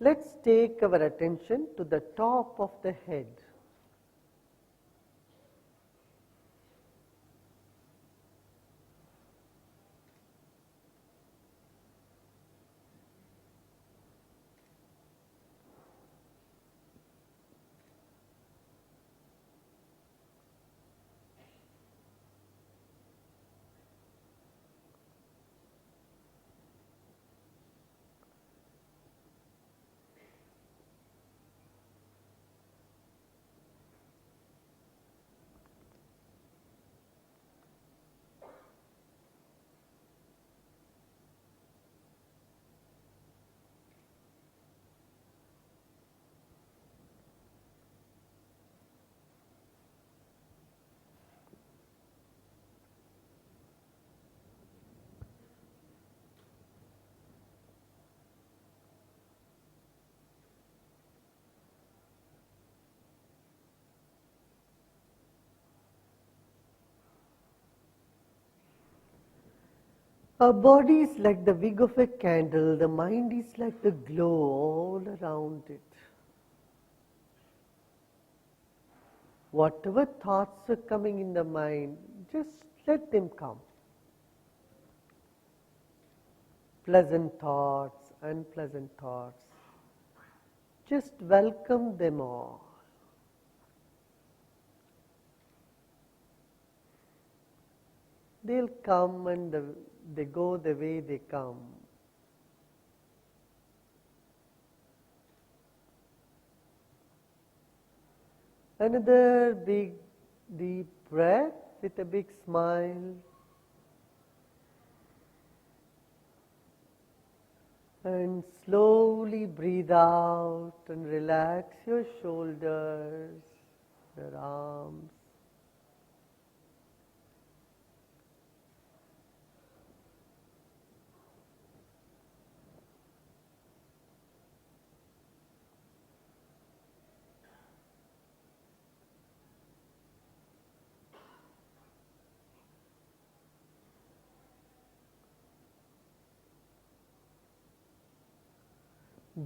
Let's take our attention to the top of the head. Our body is like the wick of a candle, the mind is like the glow all around it. Whatever thoughts are coming in the mind, just let them come. Pleasant thoughts, unpleasant thoughts, just welcome them all. They'll come and they go the way they come. Another big deep breath with a big smile. And slowly breathe out and relax your shoulders, your arms.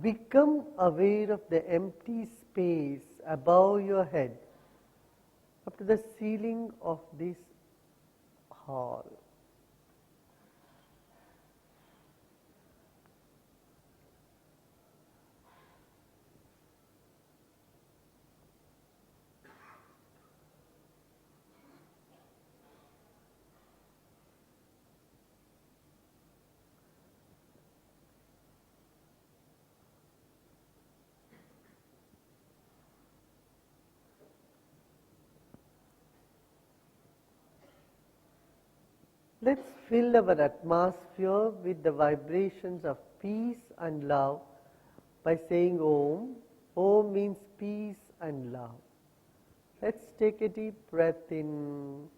Become aware of the empty space above your head, up to the ceiling of this hall. Let's fill our atmosphere with the vibrations of peace and love by saying Om. Om means peace and love. Let's take a deep breath in.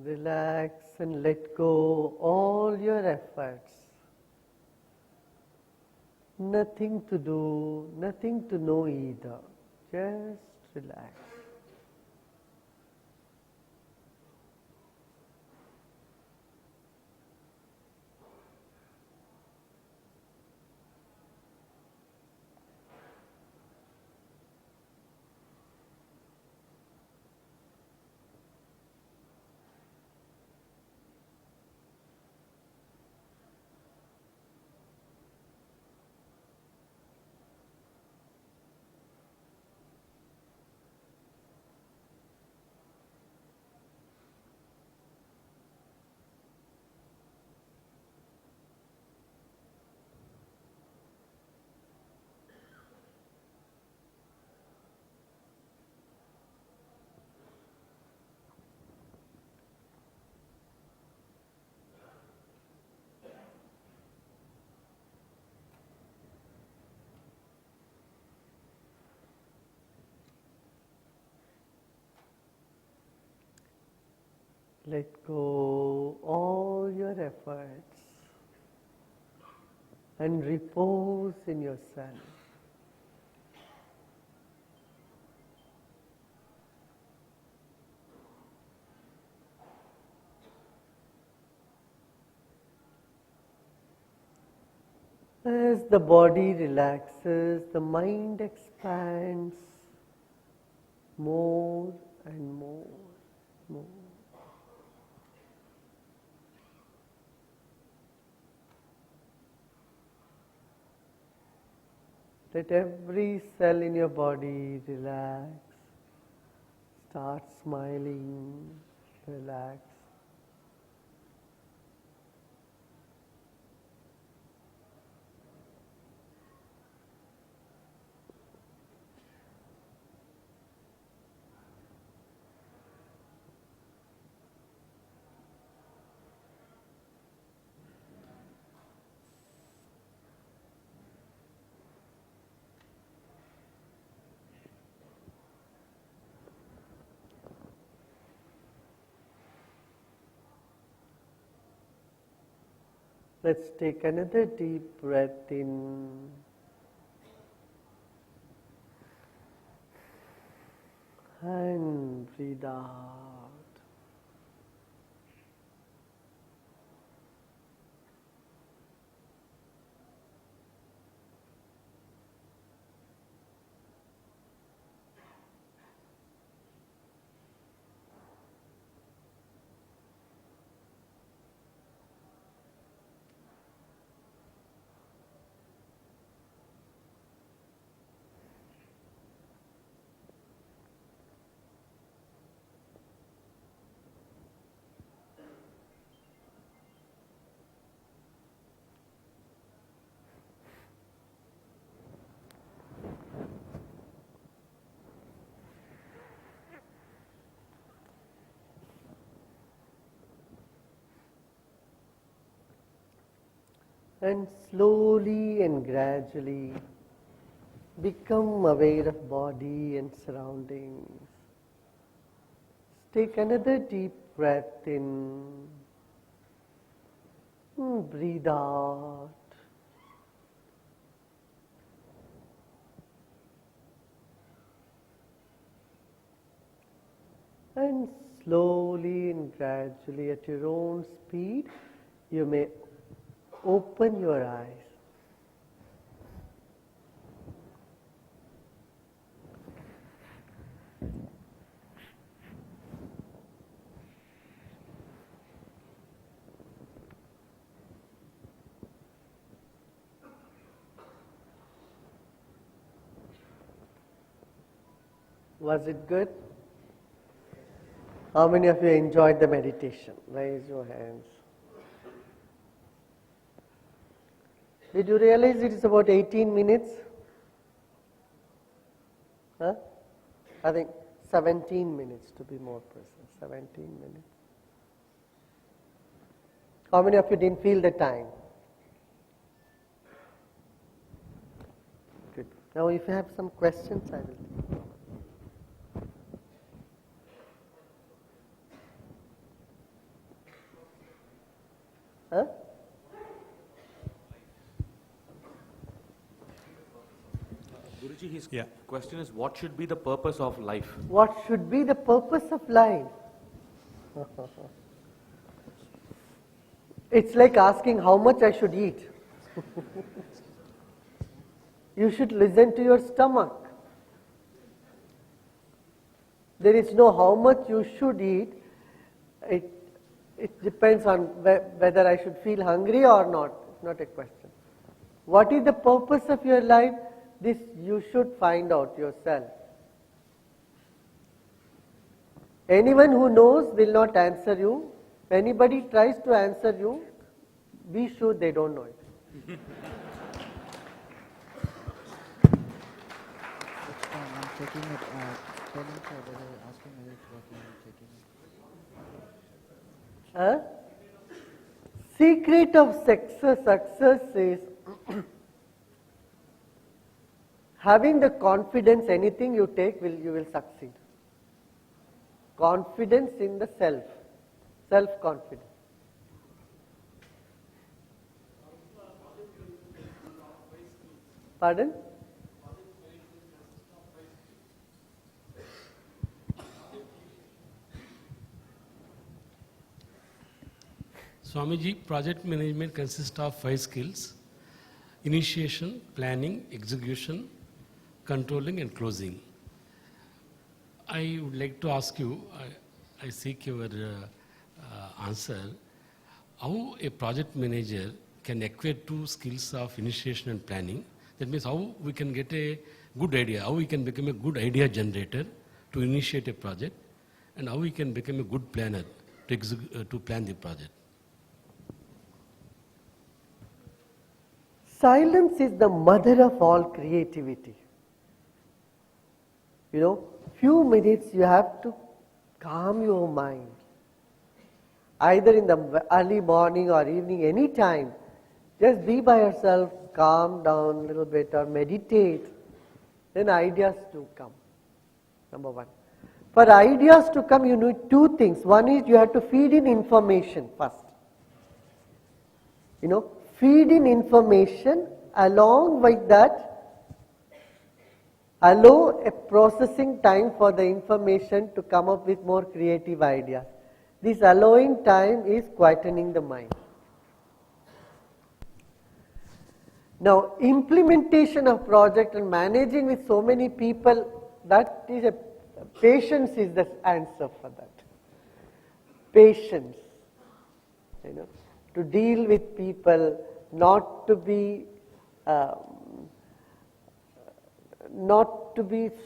Relax and let go all your efforts. Nothing to do, nothing to know either. Just relax. Let go all your efforts and repose in yourself. As the body relaxes, the mind expands more and more. Let every cell in your body relax, start smiling, relax. Let's take another deep breath in and breathe out. And slowly and gradually become aware of body and surroundings. Take another deep breath in, breathe out. And slowly and gradually at your own speed, you may open your eyes. Was it good? How many of you enjoyed the meditation? Raise your hands. Did you realize it is about 18 minutes? Huh? I think 17 minutes to be more precise. 17 minutes. How many of you didn't feel the time? Good. Now if you have some questions, I will. Huh? Guruji, his question is, what should be the purpose of life? What should be the purpose of life? It's like asking how much I should eat. You should listen to your stomach. There is no how much you should eat. It depends on whether I should feel hungry or not. It's not a question. What is the purpose of your life? This you should find out yourself. Anyone who knows will not answer you. If anybody tries to answer you, be sure they don't know it. I'm checking it. Telling sir, they were asking whether it's working. I'm checking it. Secret of success is having the confidence anything you take you will succeed. Confidence in the self. self-confidence. Pardon? Swamiji, project management consists of 5 skills: initiation, planning, execution, controlling and closing. I would like to ask you, I seek your answer, how a project manager can acquire 2 skills of initiation and planning. That means how we can get a good idea, how we can become a good idea generator to initiate a project, and how we can become a good planner to plan the project. Silence is the mother of all creativity. You know, few minutes you have to calm your mind. Either in the early morning or evening, any time. Just be by yourself, calm down a little bit or meditate. Then ideas do come. Number one. For ideas to come, you need 2 things. One is you have to feed in information first. You know, feed in information, along with that, allow a processing time for the information to come up with more creative ideas. This allowing time is quietening the mind. Now, implementation of project and managing with so many people, that is patience is the answer for that. Patience, you know, to deal with people, not to be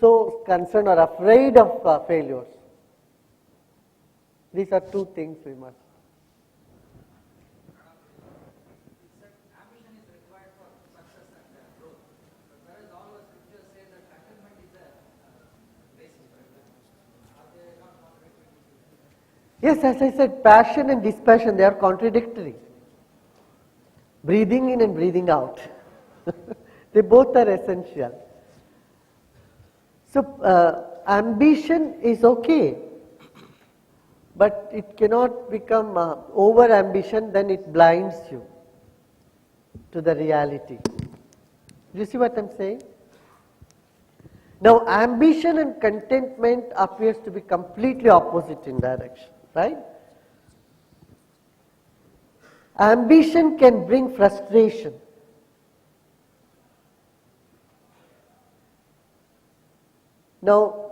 so concerned or afraid of failures. These are 2 things we must. Ambition is required for success and growth. Whereas all the scriptures say that contentment is a basic. Are they not contradictory? Yes, as I said, passion and dispassion, they are contradictory. Breathing in and breathing out. They both are essential. So, ambition is okay, but it cannot become over ambition, then it blinds you to the reality. Do you see what I'm saying? Now, ambition and contentment appears to be completely opposite in direction, right? Ambition can bring frustration. Now,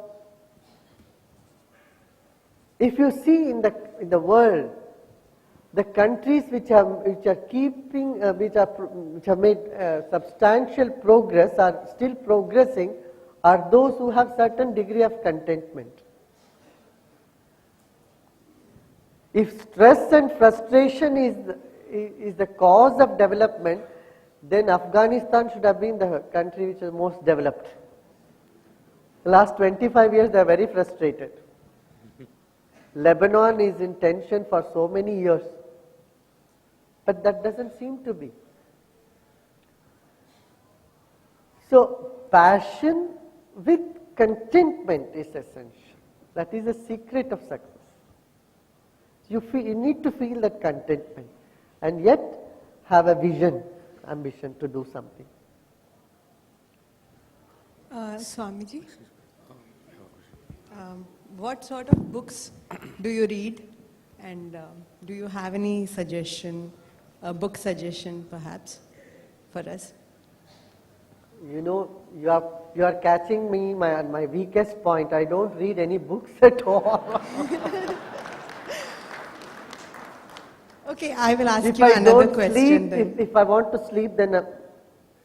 if you see in the world, the countries which have made substantial progress, are still progressing, are those who have certain degree of contentment. If stress and frustration is the cause of development, then Afghanistan should have been the country which is most developed. The last 25 years they are very frustrated. Lebanon is in tension for so many years, but that doesn't seem to be. So, passion with contentment is essential. That is the secret of success. You need to feel that contentment and yet have a vision, ambition to do something. Swamiji, what sort of books do you read, and do you have any suggestion, book suggestion perhaps for us? You know, you are catching me my weakest point. I don't read any books at all. Okay, I will ask you another question then. If I want to sleep, then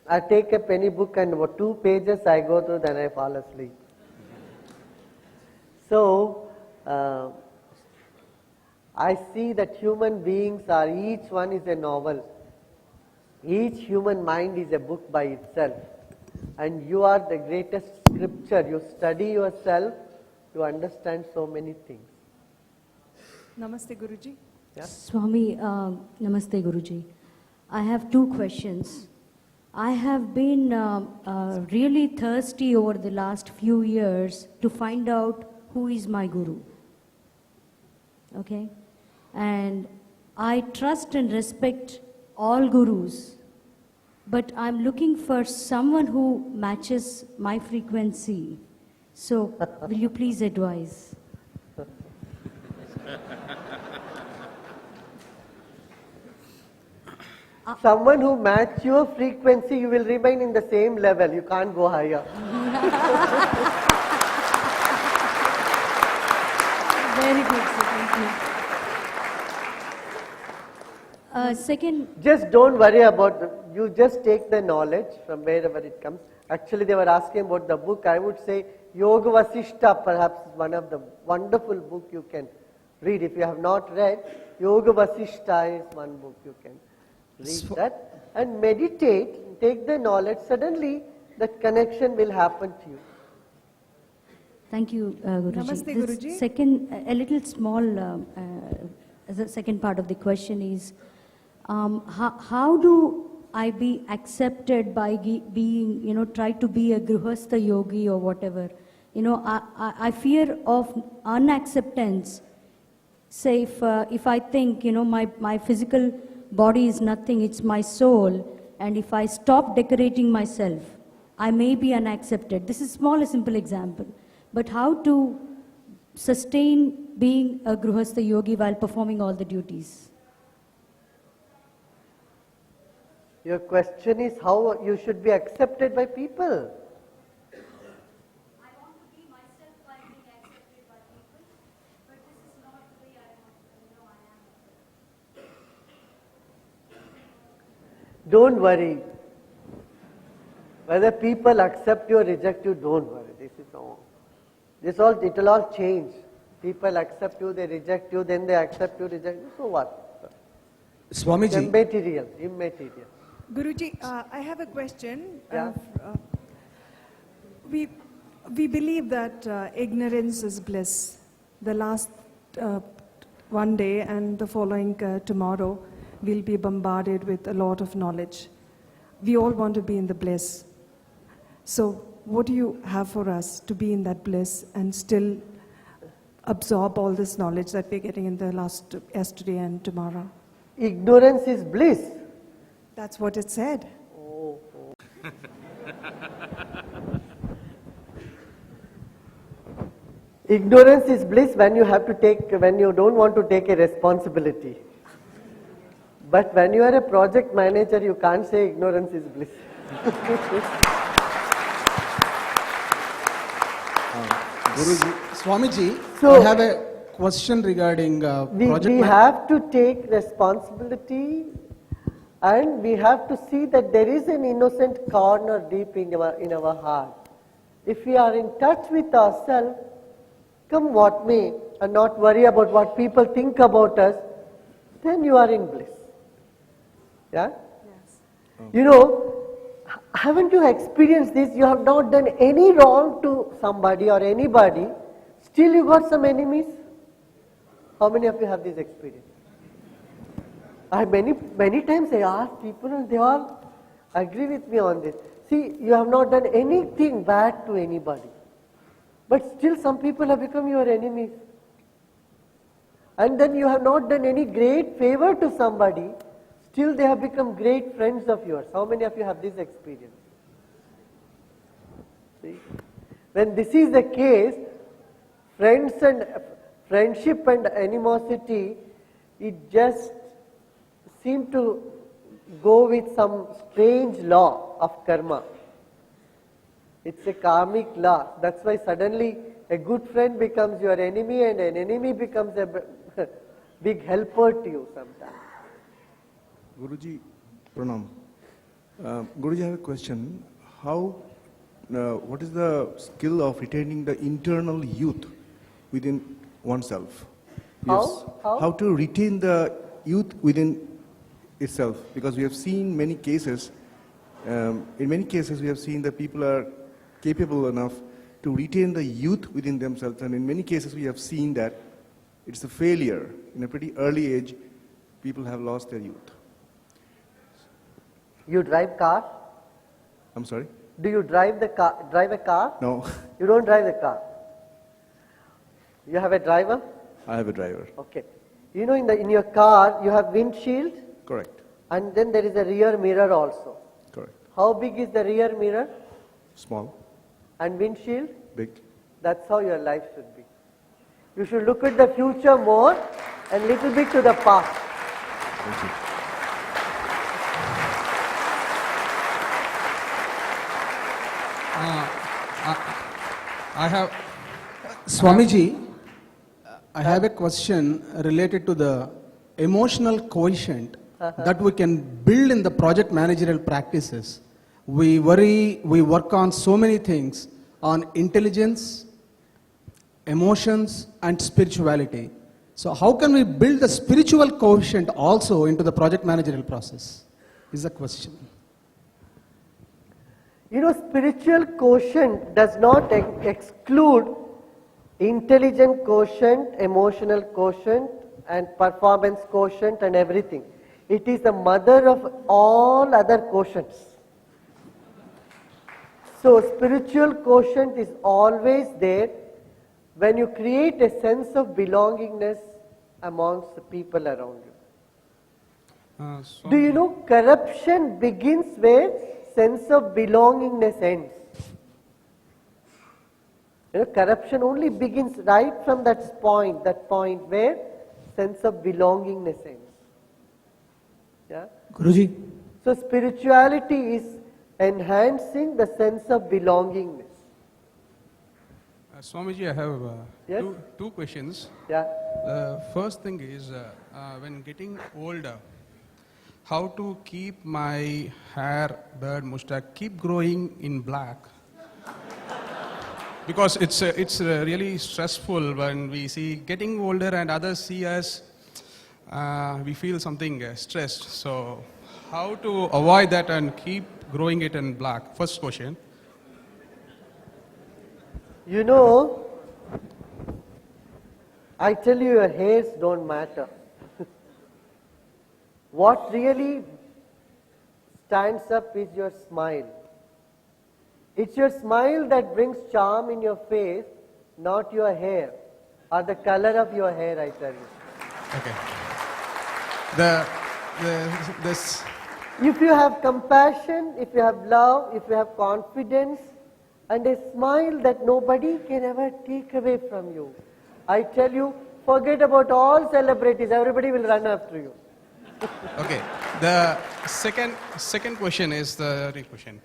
I take up any book and 2 pages I go through, then I fall asleep. So, I see that human beings are, each one is a novel. Each human mind is a book by itself. And you are the greatest scripture. You study yourself, you understand so many things. Namaste, Guruji. Yeah? Swami, Namaste Guruji. I have 2 questions. I have been really thirsty over the last few years to find out who is my Guru. Okay? and I trust and respect all gurus, but I'm looking for someone who matches my frequency. So, will you please advise? Someone who match your frequency, you will remain in the same level. You can't go higher. Very good, sir. Thank you. Second, Just don't worry about you just take the knowledge from wherever it comes. Actually, they were asking about the book. I would say Yoga Vasishta perhaps is one of the wonderful book you can read. If you have not read, Yoga Vasishta is one book you can read that and meditate, take the knowledge, suddenly that connection will happen to you. thank you, Guruji. Namaste, This Guruji. Second, a little small, as a second part of the question is, how do I be accepted by being, try to be a Grihastha yogi or whatever? I fear of unacceptance. Say if I think, my physical body is nothing, it's my soul, and if I stop decorating myself, I may be unaccepted. This is small, a simple example. But how to sustain being a Grihastha yogi while performing all the duties? Your question is how you should be accepted by people. I want to be myself while being accepted by people, but this is not the way I am. Don't worry. Whether people accept you or reject you, don't worry. It will all change. People accept you, they reject you, then they accept you, reject you. So what? Swamiji. Immaterial. Guruji, I have a question. Yeah. We believe that ignorance is bliss. The last one day and the following tomorrow, we'll be bombarded with a lot of knowledge. We all want to be in the bliss. So what do you have for us to be in that bliss and still absorb all this knowledge that we're getting in the yesterday and tomorrow? Ignorance is bliss. That's what it said. Ignorance is bliss when you don't want to take a responsibility. But when you are a project manager, you can't say ignorance is bliss. Guruji, Swamiji, So- I have a question regarding project We have to take responsibility and we have to see that there is an innocent corner deep in our heart. If we are in touch with ourselves, come what may, and not worry about what people think about us, then you are in bliss. Yeah? Yes. Haven't you experienced this? You have not done any wrong to somebody or anybody, still you got some enemies? How many of you have this experience? Many times I ask people and they all agree with me on this. See, you have not done anything bad to anybody, but still some people have become your enemies. And then you have not done any great favor to somebody, still they have become great friends of yours. How many of you have this experience? See? When this is the case, friendship and animosity, it just seems to go with some strange law of karma. It's a karmic law. That's why suddenly a good friend becomes your enemy and an enemy becomes a big helper to you sometimes. Guruji, pranam. Guruji, I have a question. What is the skill of retaining the internal youth within oneself? How to retain the youth within itself? Because we have seen many cases, in many cases we have seen that people are capable enough to retain the youth within themselves, and in many cases we have seen that it's a failure. In a pretty early age, people have lost their youth. You drive car? I'm sorry? Do you drive a car? No, You don't drive the car. You have a driver? I have a driver. Okay. You know, in your car, you have windshield, Correct. and then there is a rear mirror also. Correct. How big is the rear mirror? Small. And windshield? Big. That's how your life should be. You should look at the future more and little bit to the past. Thank you. I have, Swamiji, I have a question related to the emotional quotient that we can build in the project managerial practices. We work on so many things on intelligence, emotions, and spirituality. So how can we build the spiritual quotient also into the project managerial process? Is the question. You know, spiritual quotient does not exclude intelligent quotient, emotional quotient, and performance quotient and everything. It is the mother of all other quotients. So spiritual quotient is always there when you create a sense of belongingness amongst the people around you. Do you know corruption begins where sense of belongingness ends? You know, corruption only begins right from that point where sense of belongingness ends. Yeah? Guruji. So spirituality is enhancing the sense of belongingness. Swamiji, I have Yes? two questions. Yeah. The first thing is, when getting older, how to keep my hair, beard, mustache, keep growing in black? Because it's really stressful when we see getting older and others see us, we feel something stressed. So how to avoid that and keep growing it in black? First question. You know, I tell you, your hairs don't matter. What really stands up is your smile. It's your smile that brings charm in your face, not your hair, or the color of your hair, I tell you. Okay. This. If you have compassion, if you have love, if you have confidence, and a smile that nobody can ever take away from you, I tell you, forget about all celebrities, everybody will run after you. Okay. The second question is the real question.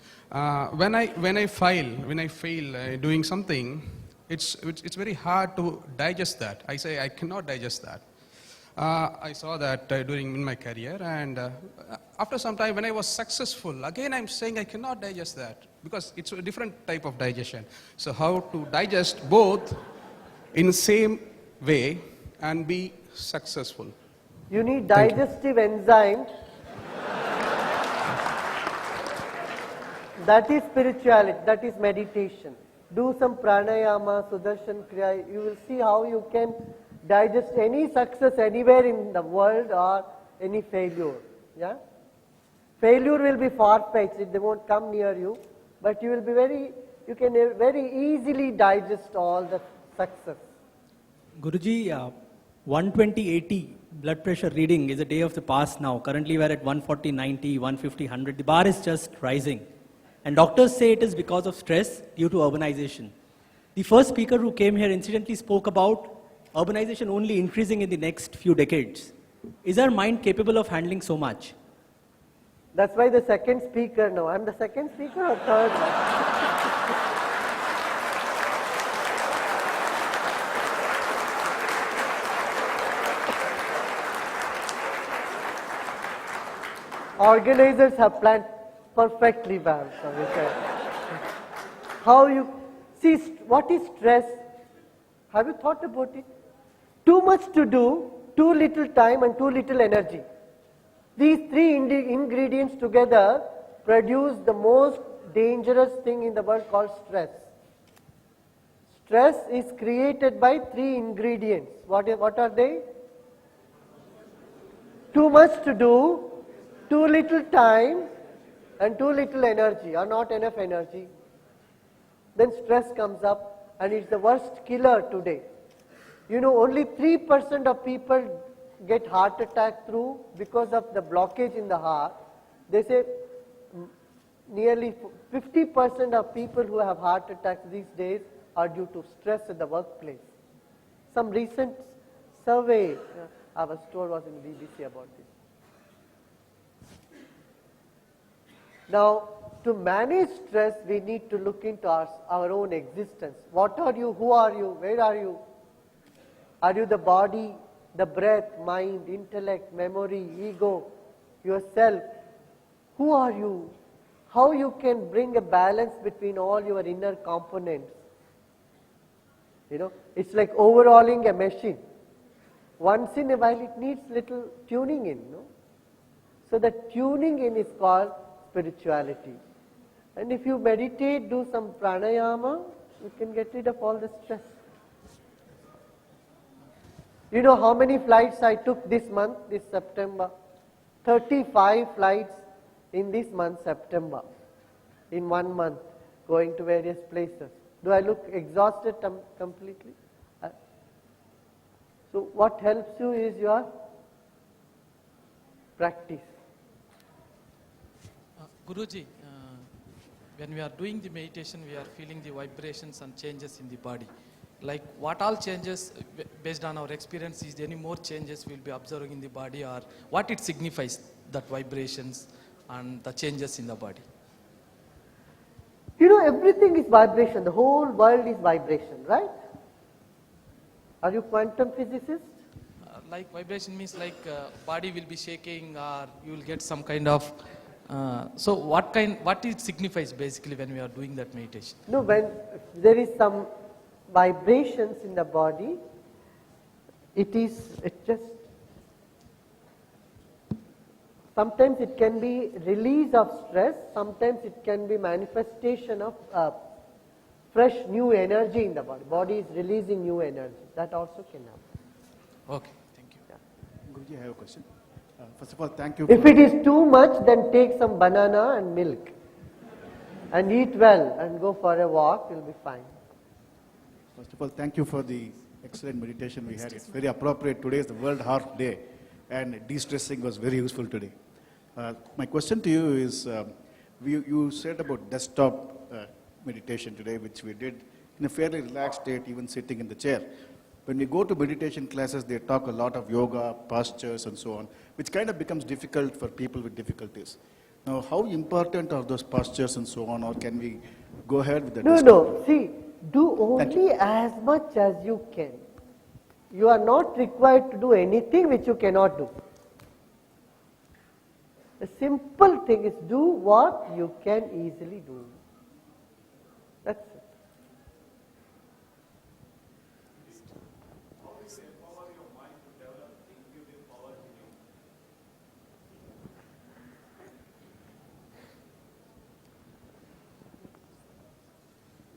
When I fail doing something, it's very hard to digest that. I say I cannot digest that. I saw that in my career, and after some time when I was successful, again I'm saying I cannot digest that because it's a different type of digestion. So how to digest both in the same way and be successful? You need digestive enzymes. That is spirituality, that is meditation. Do some pranayama, sudarshan kriya, you will see how you can digest any success anywhere in the world or any failure. Yeah? Failure will be far-fetched, they won't come near you, but you can very easily digest all the success. Guruji, 120/80 blood pressure reading is a day of the past now. Currently we're at 140/90, 150/100. The bar is just rising. And doctors say it is because of stress due to urbanization. The first speaker who came here incidentally spoke about urbanization only increasing in the next few decades. Is our mind capable of handling so much? That's why the second speaker now. I'm the second speaker or third? Organizers have planned perfectly well. How you see what is stress? Have you thought about it? Too much to do, too little time, and too little energy. These three ingredients together produce the most dangerous thing in the world called stress. Stress is created by three ingredients. What are they? Too much to do, too little time, and too little energy, or not enough energy. Then stress comes up, and it's the worst killer today. You know, only 3% of people get heart attack through because of the blockage in the heart. They say nearly 50% of people who have heart attacks these days are due to stress at the workplace. Some recent survey I was told was in BBC about this. Now, to manage stress, we need to look into our own existence. What are you? Who are you? Where are you? Are you the body, the breath, mind, intellect, memory, ego, yourself? Who are you? How you can bring a balance between all your inner components? You know, it's like overhauling a machine. Once in a while it needs little tuning in, no? So the tuning in is called spirituality. And if you meditate, do some pranayama, you can get rid of all the stress. You know how many flights I took this month, this September? 35 flights in this month, September. In 1 month, going to various places. Do I look exhausted completely? So what helps you is your practice. Guruji, when we are doing the meditation, we are feeling the vibrations and changes in the body. Like what all changes, based on our experience, is there any more changes we'll be observing in the body, or what it signifies, that vibrations and the changes in the body? You know, everything is vibration. The whole world is vibration, right? Are you quantum physicist? Like vibration means like body will be shaking, or you will get some kind of... so what it signifies basically when we are doing that meditation? No, when there is some vibrations in the body, it just, sometimes it can be release of stress, sometimes it can be manifestation of fresh new energy in the body. Body is releasing new energy. That also can happen. Okay, thank you. Yeah. Guruji, I have a question. First of all, thank you. If it is too much, then take some banana and milk and eat well and go for a walk, you'll be fine. First of all, thank you for the excellent meditation we had. It's very appropriate. Today is the World Heart Day, and de-stressing was very useful today. My question to you is, you said about desktop meditation today, which we did in a fairly relaxed state, even sitting in the chair. When we go to meditation classes, they talk a lot of yoga, postures, and so on, which kind of becomes difficult for people with difficulties. Now, how important are those postures and so on, or can we go ahead with the desktop? No, see, do only as much as you can. You are not required to do anything which you cannot do. The simple thing is do what you can easily do. That's it.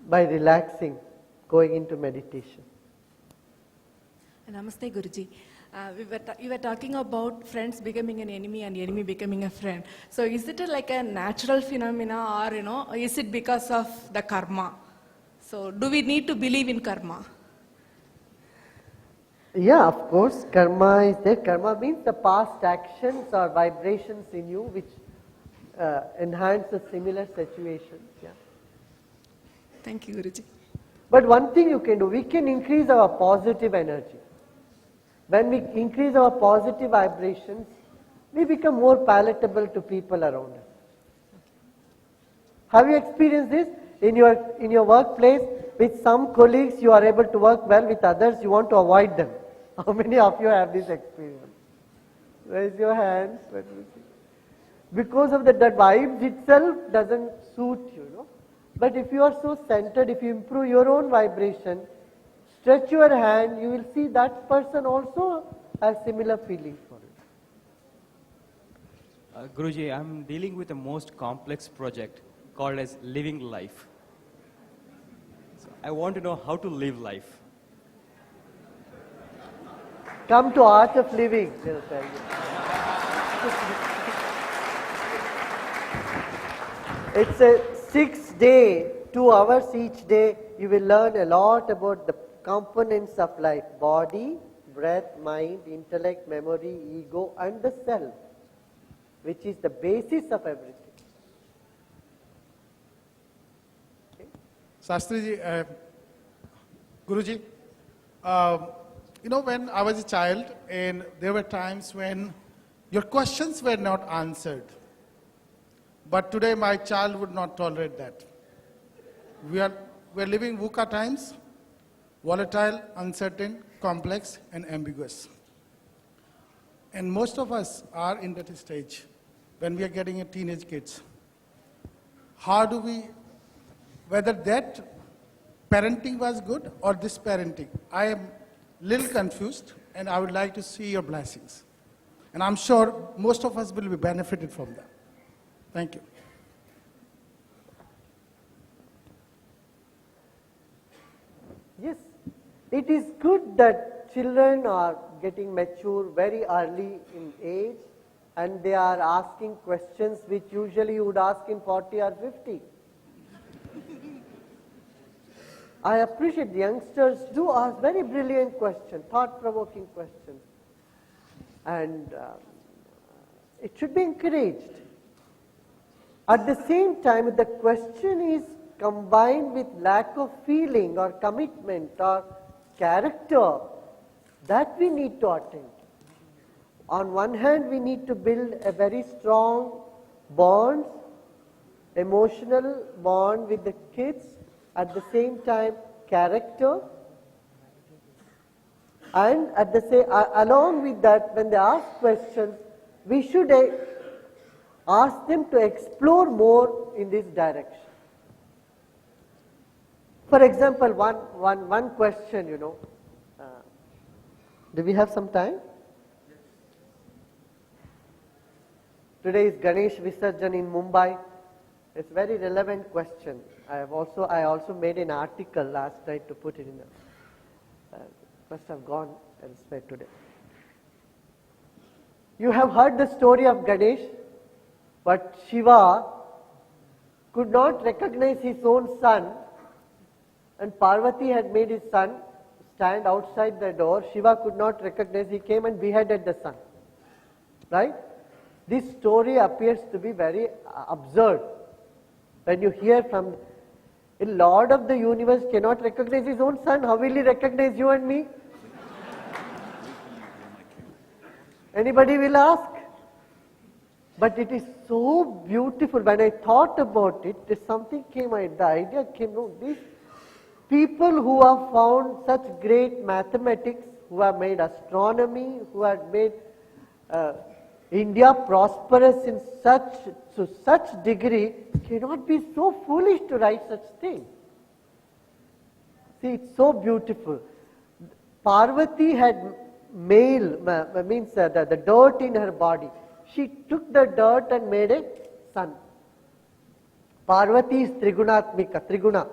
By relaxing, going into meditation. Namaste, Guruji. You were talking about friends becoming an enemy and enemy becoming a friend. So is it like a natural phenomena, or is it because of the karma? So do we need to believe in karma? Yeah, of course, karma is there. Karma means the past actions or vibrations in you which enhance a similar situation. Yeah. Thank you, Guruji. But one thing you can do, we can increase our positive energy. When we increase our positive vibrations, we become more palatable to people around us. Have you experienced this? In your workplace, with some colleagues you are able to work well, with others you want to avoid them. How many of you have this experience? Raise your hands. Let me see. Because of that vibes itself doesn't suit you, no? But if you are so centered, if you improve your own vibration, stretch your hand, you will see that person also has similar feelings for it. Guruji, I'm dealing with the most complex project called as living life. So I want to know how to live life. Come to Art of Living, they'll tell you. It's a 6-day, 2 hours each day. You will learn a lot about the components of life: body, breath, mind, intellect, memory, ego, and the self, which is the basis of everything. Shastriji, Guruji, when I was a child, and there were times when your questions were not answered. But today my child would not tolerate that. We are living VUCA times, volatile, uncertain, complex, and ambiguous. And most of us are in that stage when we are getting a teenage kids. How do we, whether that parenting was good or this parenting? I am little confused, and I would like to see your blessings. And I'm sure most of us will be benefited from that. Thank you. Yes, it is good that children are getting mature very early in age, and they are asking questions which usually you would ask in 40 or 50. I appreciate the youngsters do ask very brilliant questions, thought-provoking questions, and it should be encouraged. At the same time, if the question is combined with lack of feeling or commitment or character, that we need to attend. On one hand, we need to build a very strong bond, emotional bond with the kids. At the same time, character, and at the same, along with that, when they ask questions, we should ask them to explore more in this direction. For example, one question, do we have some time? Today is Ganesh Visarjan in Mumbai. It's a very relevant question. I also made an article last night to put it in the, must have gone elsewhere today. You have heard the story of Ganesh, but Shiva could not recognize his own son, and Parvati had made his son stand outside the door. Shiva could not recognize, he came and beheaded the son. Right? This story appears to be very absurd. When you hear from the Lord of the universe cannot recognize his own son, how will he recognize you and me? Anybody will ask. But it is so beautiful. When I thought about it, something came, the idea came, no, these people who have found such great mathematics, who have made astronomy, who have made India prosperous in such degree, cannot be so foolish to write such thing. See, it's so beautiful. Parvati had the dirt in her body. She took the dirt and made a sun. Parvati is Trigunatmika, Triguna,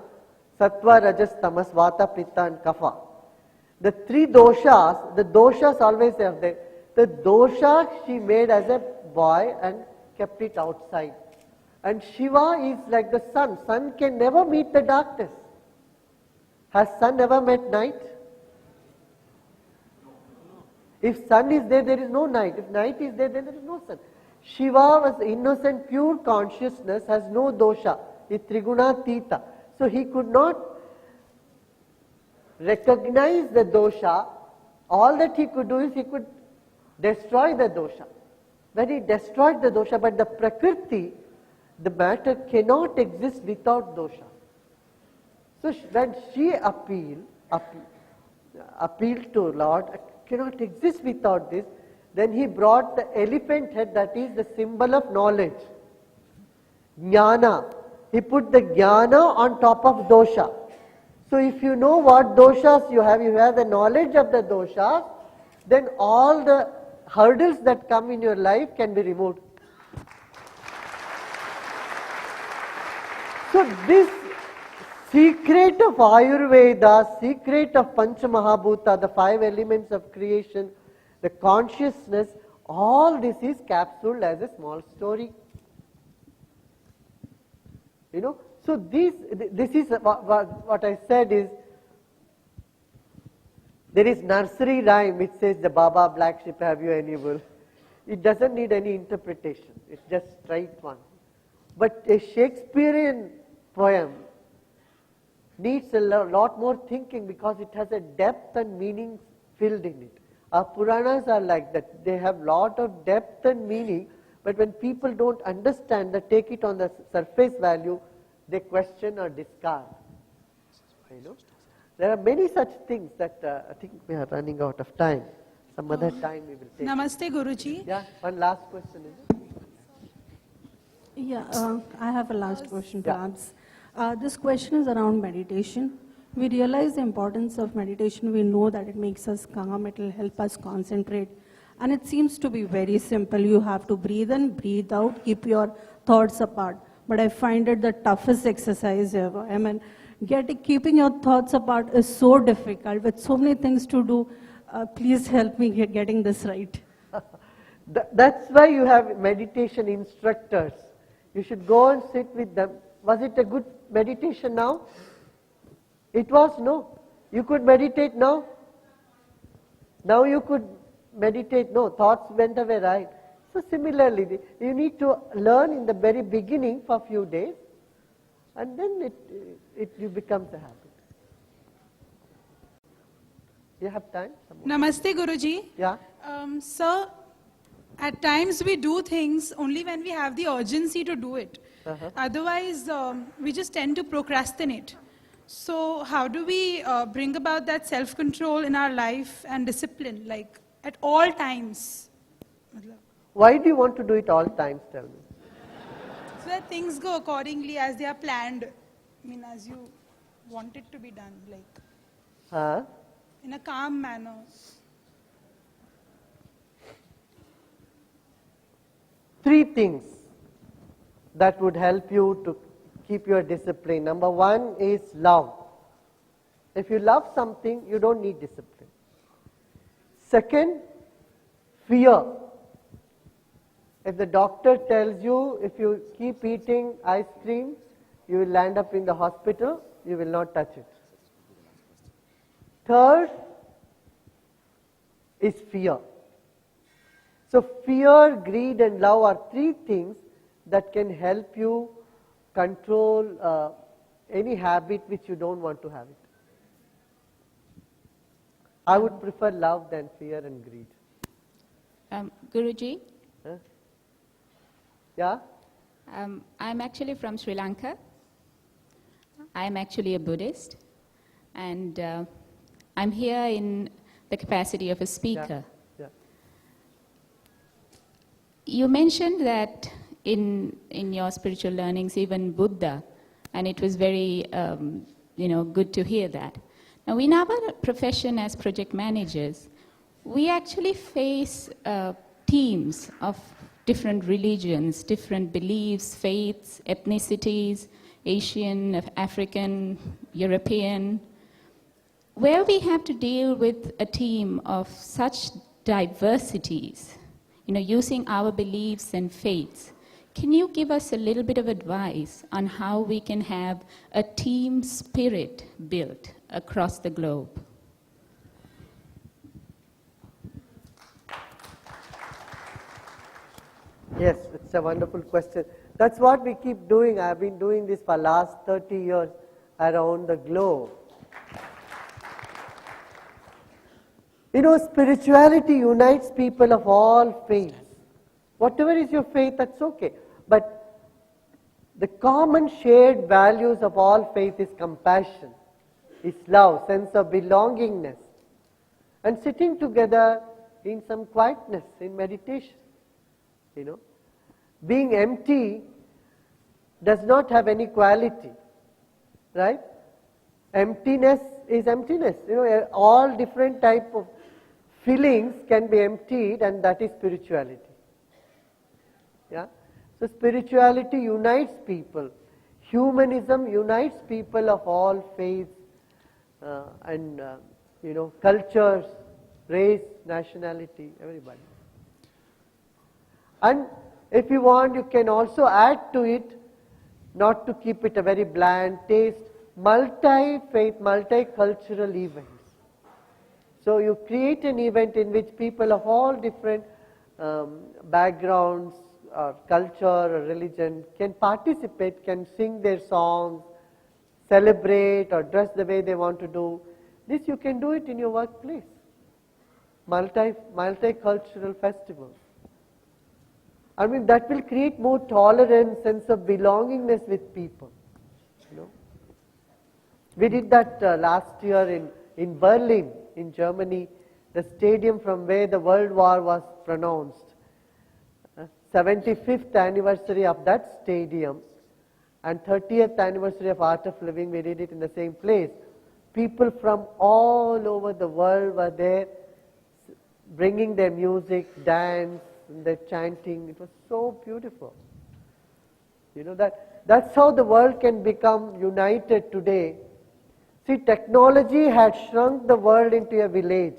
Sattva, Rajas, Tamas, Vata, Pitta and Kapha. The three doshas, the doshas always are there. The dosha she made as a boy and kept it outside. And Shiva is like the sun. Sun can never meet the darkness. Has sun ever met night? If sun is there, there is no night. If night is there, then there is no sun. Shiva was innocent, pure consciousness, has no dosha. He Triguna Tita. So he could not recognize the dosha. All that he could do is he could destroy the dosha. When he destroyed the dosha, but the Prakriti, the matter cannot exist without dosha. So when she appealed to Lord, cannot exist without this, then he brought the elephant head, that is the symbol of knowledge. Jnana. He put the jnana on top of dosha. So if you know what doshas you have the knowledge of the doshas, then all the hurdles that come in your life can be removed. So this secret of Ayurveda, secret of Pancha Mahabhuta, the 5 elements of creation, the consciousness, all this is capsuled as a small story. So this is what I said is, There is nursery rhyme which says, the Baba black sheep, have you any wool? It doesn't need any interpretation. It's just straight one. But a Shakespearean poem needs a lot more thinking because it has a depth and meaning filled in it. Our Puranas are like that. They have lot of depth and meaning, but when people don't understand that, take it on the surface value, they question or discard. You know? There are many such things that I think we are running out of time. Some other time we will take. Namaste, Guruji. Yeah, one last question, is it? Yeah, I have a last question perhaps. This question is around meditation. We realize the importance of meditation. We know that it makes us calm, it will help us concentrate. And it seems to be very simple. You have to breathe in, breathe out, keep your thoughts apart. But I find it the toughest exercise ever. I mean, keeping your thoughts apart is so difficult with so many things to do. Please help me getting this right. That's why you have meditation instructors. You should go and sit with them. Was it a good meditation now? It was, no. You could meditate now. Now you could meditate, no. Thoughts went away, right? So similarly, you need to learn in the very beginning for a few days, and then it becomes a habit. You have time? Namaste, Guruji. Yeah. Sir, at times we do things only when we have the urgency to do it. Otherwise, we just tend to procrastinate. So how do we bring about that self-control in our life and discipline, like at all times? Why do you want to do it all times, tell me? So that things go accordingly as they are planned. I mean, as you want it to be done, like in a calm manner. Three things that would help you to keep your discipline. Number one is love. If you love something, you don't need discipline. Second, fear. If the doctor tells you if you keep eating ice cream, you will land up in the hospital, you will not touch it. Third is fear. So fear, greed and love are three things that can help you control any habit which you don't want to have it. I would prefer love than fear and greed. Guruji? Yeah? I'm actually from Sri Lanka. I'm actually a Buddhist. And I'm here in the capacity of a speaker. Yeah. You mentioned that in your spiritual learnings, even Buddha, and it was very good to hear that. Now, in our profession as project managers, we actually face teams of different religions, different beliefs, faiths, ethnicities, Asian, African, European, where we have to deal with a team of such diversities, using our beliefs and faiths. Can you give us a little bit of advice on how we can have a team spirit built across the globe? Yes, it's a wonderful question. That's what we keep doing. I've been doing this for the last 30 years around the globe. Spirituality unites people of all faiths. Whatever is your faith, that's okay. But the common shared values of all faith is compassion, is love, sense of belongingness, and sitting together in some quietness, in meditation. Being empty does not have any quality, right? Emptiness is emptiness. All different type of feelings can be emptied, and that is spirituality. Yeah. So spirituality unites people. Humanism unites people of all faiths and cultures, race, nationality, everybody. And if you want, you can also add to it, not to keep it a very bland taste, multi-faith, multicultural events. So you create an event in which people of all different backgrounds or culture or religion can participate, can sing their songs, celebrate or dress the way they want to do. This you can do it in your workplace. Multicultural festivals. I mean, that will create more tolerance, sense of belongingness with people. You know? We did that last year in Berlin, in Germany, the stadium from where the World War was pronounced. 75th anniversary of that stadium and 30th anniversary of Art of Living, we did it in the same place. People from all over the world were there, bringing their music, dance, and their chanting. It was so beautiful. You know, that's how the world can become united today. See, technology had shrunk the world into a village.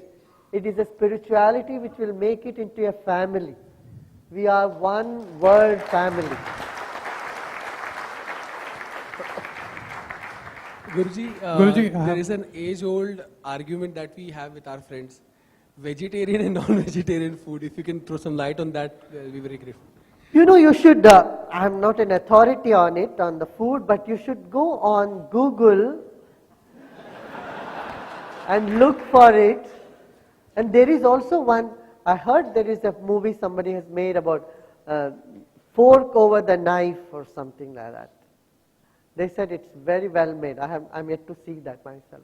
It is a spirituality which will make it into a family. We are one world family. Guruji, there is an age-old argument that we have with our friends. Vegetarian and non-vegetarian food. If you can throw some light on that, I'll be very grateful. You know, you should, I'm not an authority on it, on the food, but you should go on Google and look for it. And there is also one, I heard there is a movie somebody has made about fork over the knife or something like that. They said it's very well made. I'm yet to see that myself.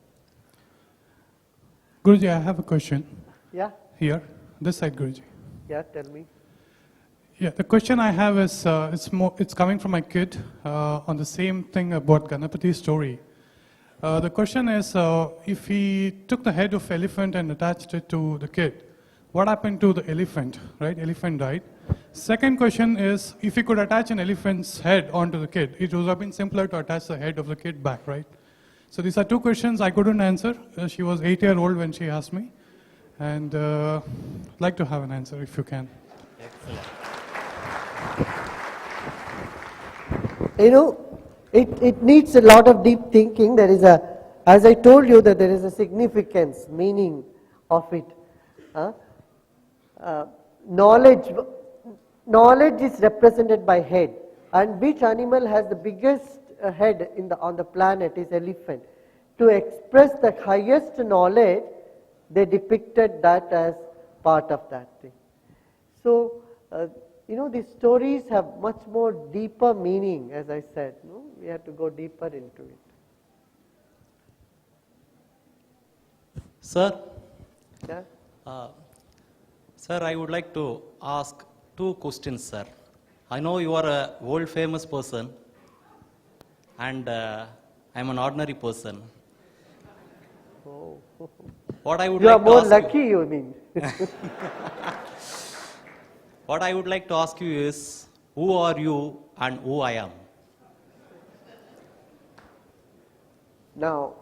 Guruji, I have a question. Yeah? Here, this side, Guruji. Yeah, tell me. Yeah, the question I have is, it's coming from my kid on the same thing about Ganapati's story. The question is, if he took the head of elephant and attached it to the kid, what happened to the elephant, right? Elephant died. Second question is, if he could attach an elephant's head onto the kid, it would have been simpler to attach the head of the kid back, right? So these are two questions I couldn't answer. She was 8-year-old when she asked me. And I'd like to have an answer if you can. Excellent. You know, it needs a lot of deep thinking. There is as I told you, that there is a significance, meaning of it. Knowledge is represented by head, and which animal has the biggest head on the planet is elephant. To express the highest knowledge, they depicted that as part of that thing. So, you know, these stories have much more deeper meaning, as I said. No? We have to go deeper into it. Sir? Yeah? Sir, I would like to ask two questions, sir. I know you are a world famous person and I'm an ordinary person. Oh. What I would you like are more to ask lucky, you mean. What I would like to ask you is, who are you and who I am? Now,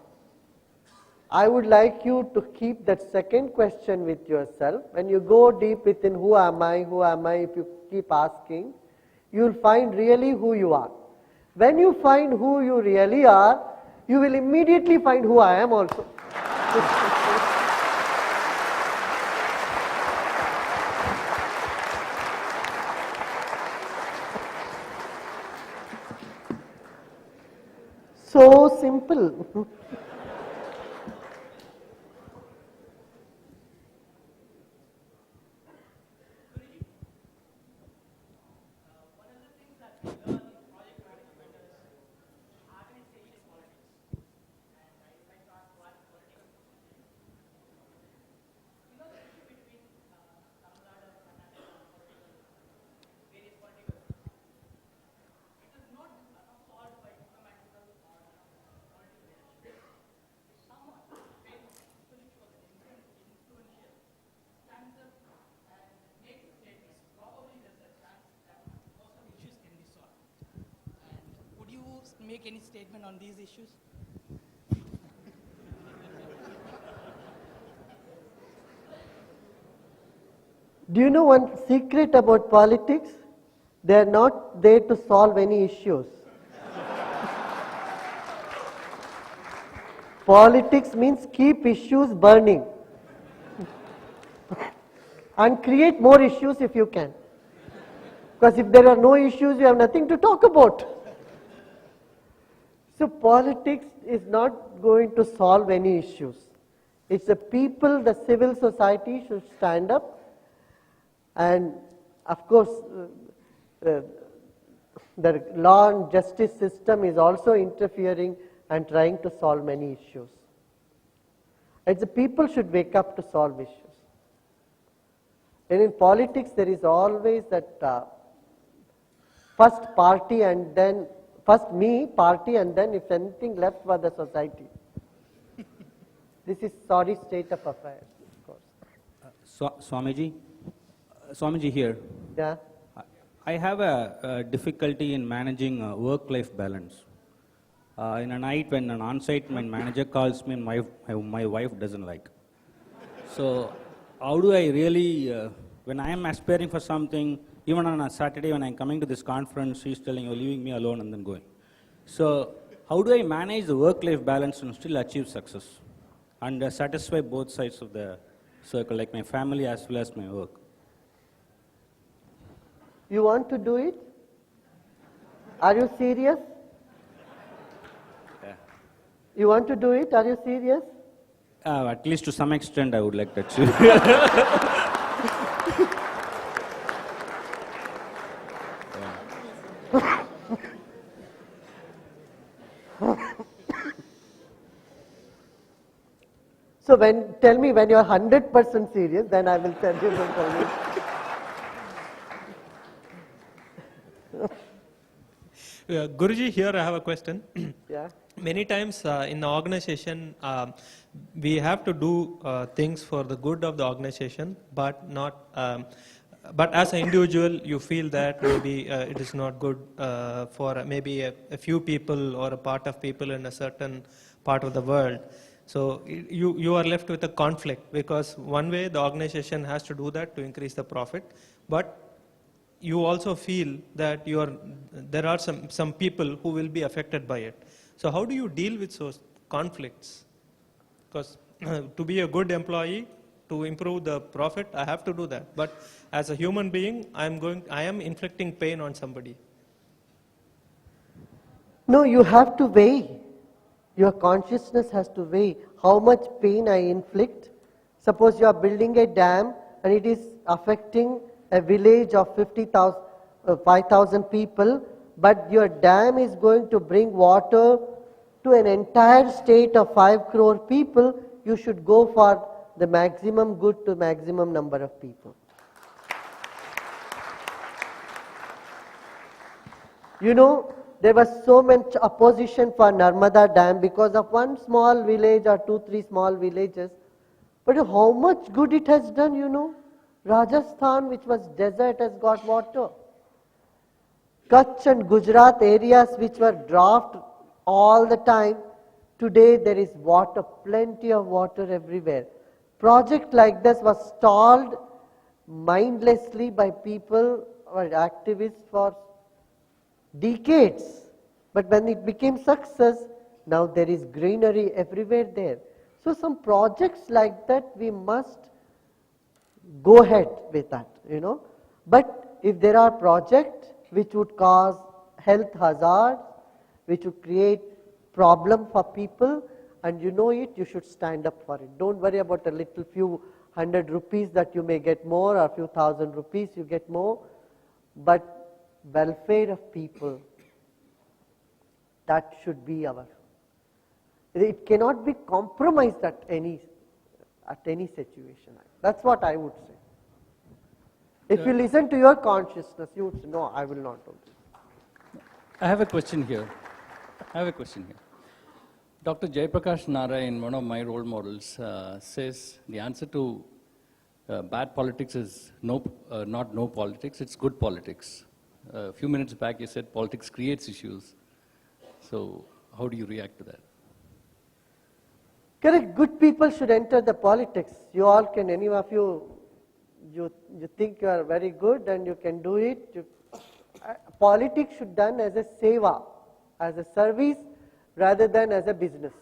I would like you to keep that second question with yourself. When you go deep within who am I, if you keep asking, you will find really who you are. When you find who you really are, you will immediately find who I am also. So simple. Make any statement on these issues? Do you know one secret about politics? They are not there to solve any issues. Politics means keep issues burning. and create more issues if you can. Because if there are no issues, you have nothing to talk about. So politics is not going to solve any issues. It's the people, the civil society should stand up, and of course the law and justice system is also interfering and trying to solve many issues. It's the people should wake up to solve issues. And in politics there is always that first party and then, first me, party, and then if anything left for the society. This is sorry state of affairs, of course. Swamiji here. Yeah. I have a difficulty in managing work-life balance. In a night when an on-site my manager calls me and my wife doesn't like. So how do I really, when I am aspiring for something, even on a Saturday when I'm coming to this conference, she's telling you, leaving me alone and then going. So how do I manage the work-life balance and still achieve success and satisfy both sides of the circle, like my family as well as my work? You want to do it? Are you serious? Yeah. You want to do it? Are you serious? At least to some extent I would like to achieve. So tell me when you are 100% serious, then I will tell you. Guruji, here I have a question. Yeah. Many times in the organization, we have to do things for the good of the organization, but not. But as an individual, you feel that maybe it is not good for maybe a few people or a part of people in a certain part of the world. So you are left with a conflict, because one way the organization has to do that to increase the profit, but you also feel that there are some people who will be affected by it. So how do you deal with those conflicts? Because to be a good employee, to improve the profit, I have to do that. But as a human being, I am inflicting pain on somebody. No, you have to weigh. Your consciousness has to weigh how much pain I inflict. Suppose you are building a dam and it is affecting a village of 5,000 people, but your dam is going to bring water to an entire state of 5 crore people. You should go for the maximum good to maximum number of people. You know, there was so much opposition for Narmada Dam because of one small village or 2-3 small villages. But how much good it has done, you know. Rajasthan, which was desert, has got water. Kutch and Gujarat areas which were drought all the time, today there is water, plenty of water everywhere. Project like this was stalled mindlessly by people or activists for decades. But when it became success, now there is greenery everywhere there. So some projects like that, we must go ahead with that, you know. But if there are projects which would cause health hazards, which would create problem for people, and you know it, you should stand up for it. Don't worry about a little few 100 rupees that you may get more, or a few thousand rupees you get more, but welfare of people, that should be our. It cannot be compromised at any situation. That's what I would say. If you listen to your consciousness, you would say, no, I will not do this. I have a question here. Dr. Jayaprakash Narayan, one of my role models, says the answer to bad politics is not no politics, it's good politics. A few minutes back you said politics creates issues. So how do you react to that? Correct. Good people should enter the politics. You all can, any of you think you are very good and you can do it. Politics should be done as a seva, as a service, rather than as a business.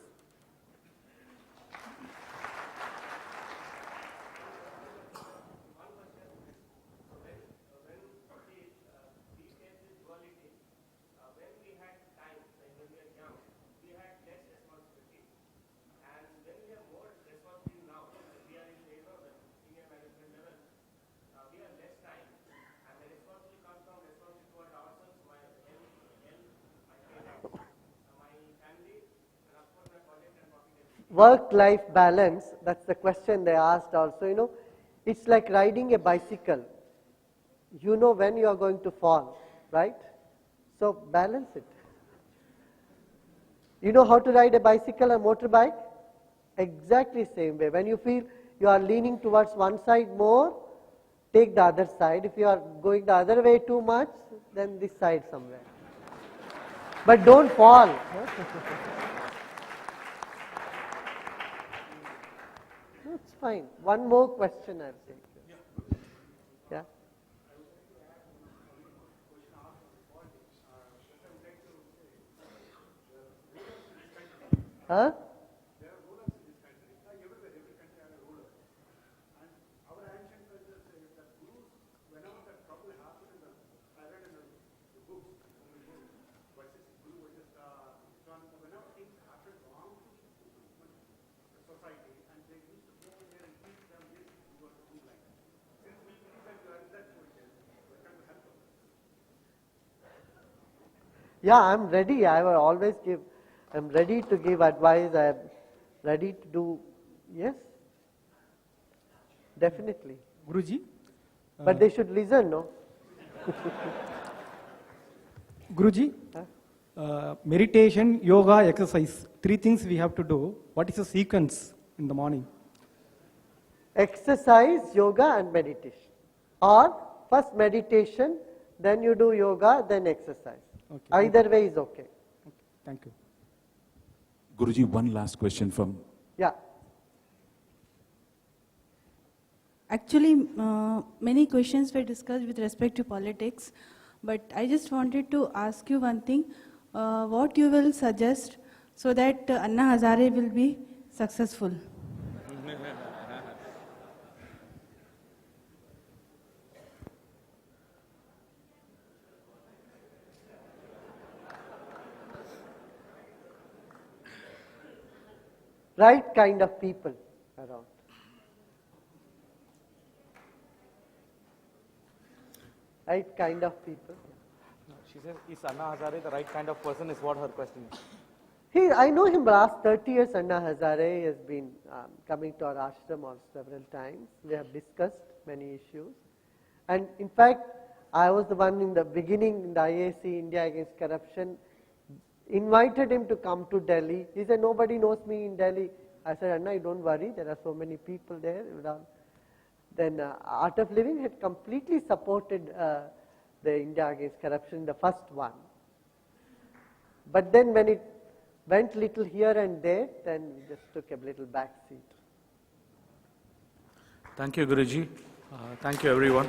work-life balance, that's the question they asked also, you know, it's like riding a bicycle. You know when you are going to fall, right? So balance it. You know how to ride a bicycle or motorbike? Exactly same way. When you feel you are leaning towards one side more, take the other side. If you are going the other way too much, then this side somewhere. But don't fall. No, it's fine. One more question I'll take. Yeah. Huh? Yeah, I'm ready. I will always give. I'm ready to give advice. I'm ready to do. Yes, definitely. Guruji. But they should listen, no? Guruji, meditation, yoga, exercise, 3 things we have to do. What is the sequence in the morning? Exercise, yoga and meditation. Or first meditation, then you do yoga, then exercise. Okay. Either way is okay. Thank you. Guruji, one last question from... Yeah. Actually, many questions were discussed with respect to politics, but I just wanted to ask you one thing. What you will suggest so that Anna Hazare will be successful? Right kind of people around. Right kind of people. No, she says, is Anna Hazare the right kind of person is what her question is. I know him last 30 years. Anna Hazare has been coming to our ashram on several times. We have discussed many issues. And in fact, I was the one in the beginning in the IAC, India Against Corruption, invited him to come to Delhi. He said, nobody knows me in Delhi. I said, Anna, don't worry, there are so many people there. Then Art of Living had completely supported the India Against Corruption, the first one. But then when it went little here and there, then we just took a little back seat. Thank you, Guruji. Thank you, everyone.